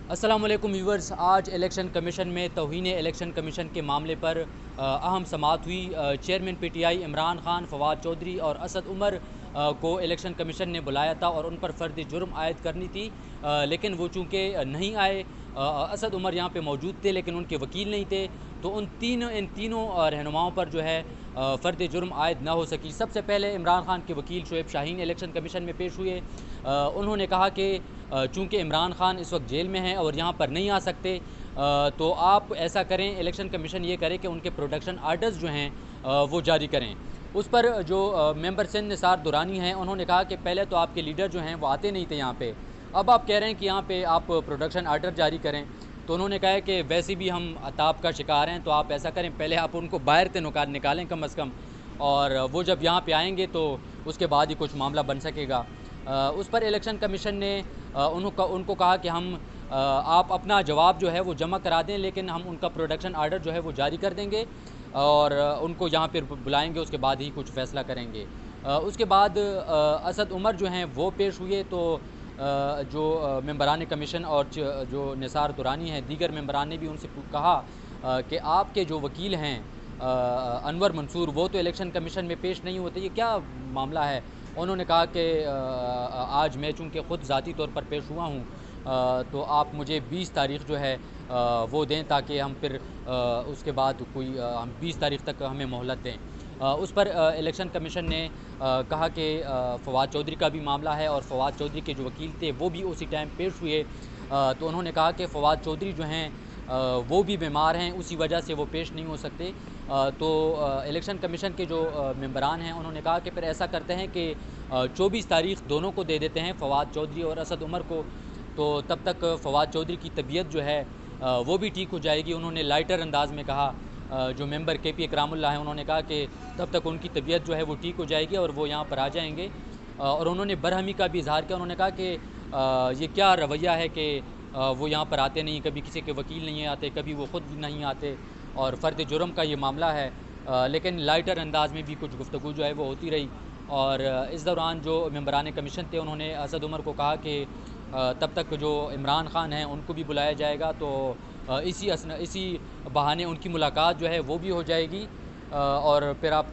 अस्सलाम वालेकुम व्यूवर्स। आज इलेक्शन कमीशन में तौहीन इलेक्शन कमीशन के मामले पर अहम समाअत हुई। चेयरमैन पीटीआई इमरान खान, फवाद चौधरी और असद उमर को इलेक्शन कमीशन ने बुलाया था और उन पर फ़र्द जुर्म आयद करनी थी, लेकिन वो चूँकि नहीं आए। असद उमर यहाँ पे मौजूद थे लेकिन उनके वकील नहीं थे, तो इन तीनों रहनुमाओं पर जो है फ़र्द जुर्म आयद ना हो सकी। सबसे पहले इमरान खान के वकील शुएब शाहीन इलेक्शन कमीशन में पेश हुए। उन्होंने कहा कि चूँकि इमरान खान इस वक्त जेल में हैं और यहाँ पर नहीं आ सकते, तो आप ऐसा करें, इलेक्शन कमीशन ये करे कि उनके प्रोटेक्शन आर्डर्स जो हैं वो जारी करें। उस पर जो मेंबर सिंध निसार दुरानी हैं, उन्होंने कहा कि पहले तो आपके लीडर जो हैं वो आते नहीं थे यहाँ पे, अब आप कह रहे हैं कि यहाँ पे आप प्रोटेक्शन आर्डर जारी करें। तो उन्होंने कहा कि वैसे भी हम अताब का शिकार हैं, तो आप ऐसा करें, पहले आप उनको बाहर से निकालें कम अज़ कम, और वो जब यहाँ पे आएंगे तो उसके बाद ही कुछ मामला बन सकेगा। उस पर इलेक्शन कमीशन ने उनको कहा कि आप अपना जवाब जो है वो जमा करा दें, लेकिन हम उनका प्रोडक्शन आर्डर जो है वो जारी कर देंगे और उनको यहाँ पर बुलाएंगे, उसके बाद ही कुछ फ़ैसला करेंगे। उसके बाद असद उमर जो हैं वो पेश हुए, तो जो मेंबरान कमीशन और जो निसार दुरानी हैं, दीगर मेंबरान ने भी उनसे कहा कि आपके जो वकील हैं अनवर मंसूर, वो तो इलेक्शन कमीशन में पेश नहीं होते, ये क्या मामला है। उन्होंने कहा कि आज मैं चूँकि ख़ुद ज़ाती तौर पर पेश हुआ हूँ, तो आप मुझे 20 तारीख़ जो है वो दें, ताकि हम फिर उसके बाद हम 20 तारीख़ तक हमें मोहलत दें। उस पर इलेक्शन कमीशन ने कहा कि फवाद चौधरी का भी मामला है और फवाद चौधरी के जो वकील थे वो भी उसी टाइम पेश हुए। तो उन्होंने कहा कि फवाद चौधरी जो हैं वो भी बीमार हैं, उसी वजह से वो पेश नहीं हो सकते। तो इलेक्शन कमीशन के जो मेंबरान हैं, उन्होंने कहा कि फिर ऐसा करते हैं कि 24 तारीख़ दोनों को दे देते हैं, फवाद चौधरी और असद उमर को, तो तब तक फवाद चौधरी की तबीयत जो है वो भी ठीक हो जाएगी। उन्होंने लाइटर अंदाज़ में कहा, जो मेंबर KP इकरामुल्लाह हैं, उन्होंने कहा कि तब तक उनकी तबीयत जो है वो ठीक हो जाएगी और वो यहाँ पर आ जाएंगे। और उन्होंने बरहमी का भी इजहार किया। उन्होंने कहा कि ये क्या रवैया है कि वो यहाँ पर आते नहीं, कभी किसी के वकील नहीं आते, कभी वो ख़ुद नहीं आते, और फ़र्द जुर्म का ये मामला है। लेकिन लाइटर अंदाज़ में भी कुछ गुफ्तगू जो है वो होती रही। और इस दौरान जो मेंबरान कमीशन थे, उन्होंने असद उमर को कहा कि तब तक जो इमरान खान हैं उनको भी बुलाया जाएगा, तो इसी बहाने उनकी मुलाकात जो है वो भी हो जाएगी, और फिर आप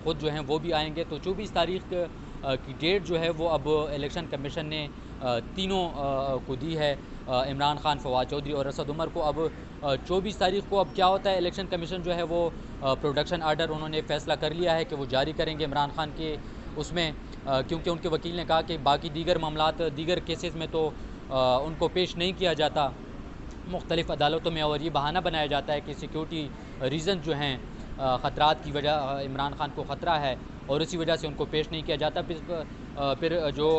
ख़ुद जो हैं वो भी आएंगे। तो 24 तारीख़ की डेट जो है वो अब इलेक्शन कमीशन ने तीनों को दी है, इमरान खान, फवाद चौधरी और असद उमर को। अब 24 तारीख़ को अब क्या होता है, इलेक्शन कमीशन जो है वो प्रोडक्शन आर्डर उन्होंने फ़ैसला कर लिया है कि वो जारी करेंगे इमरान खान के उसमें, क्योंकि उनके वकील ने कहा कि बाकी दीगर मामलात, दीगर केसेस में तो उनको पेश नहीं किया जाता मुख्तलिफ़ अदालतों में, और ये बहाना बनाया जाता है कि सिक्योरिटी रीज़न जो हैं, ख़तरात की वजह, इमरान खान को ख़तरा है और इसी वजह से उनको पेश नहीं किया जाता। फिर जो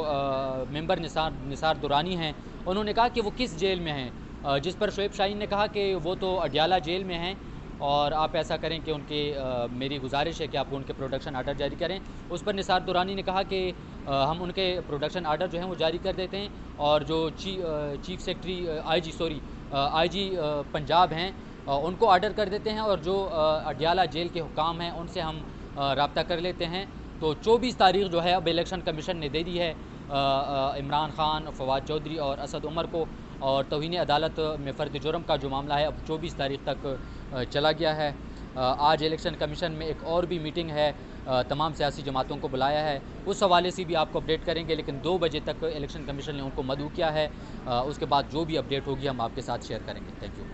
मेंबर निसार दुरानी हैं, उन्होंने कहा कि वो किस जेल में हैं, जिस पर शुएब शाहीन ने कहा कि वो तो अडियाला जेल में हैं, और आप ऐसा करें कि मेरी गुजारिश है कि आप उनके प्रोडक्शन आर्डर जारी करें। उस पर निसार दुरानी ने कहा कि हम उनके प्रोडक्शन आर्डर जो हैं वो जारी कर देते हैं, और जो चीफ सेक्रेटरी IG पंजाब हैं उनको आर्डर कर देते हैं, और जो अडियाला जेल के हुकाम हैं उनसे हम रब्ता कर लेते हैं। तो 24 तारीख़ जो है अब इलेक्शन कमीशन ने दे दी है इमरान खान, फवाद चौधरी और असद उमर को, और तौहीन अदालत में फ़र्द जुर्म का जो मामला है अब 24 तारीख़ तक चला गया है। आज इलेक्शन कमीशन में एक और भी मीटिंग है, तमाम सियासी जमातों को बुलाया है, उस हवाले से भी आपको अपडेट करेंगे, लेकिन 2 बजे तक इलेक्शन कमीशन ने उनको मदऊ किया है। उसके बाद जो भी अपडेट होगी हम आपके साथ शेयर करेंगे। Thank you.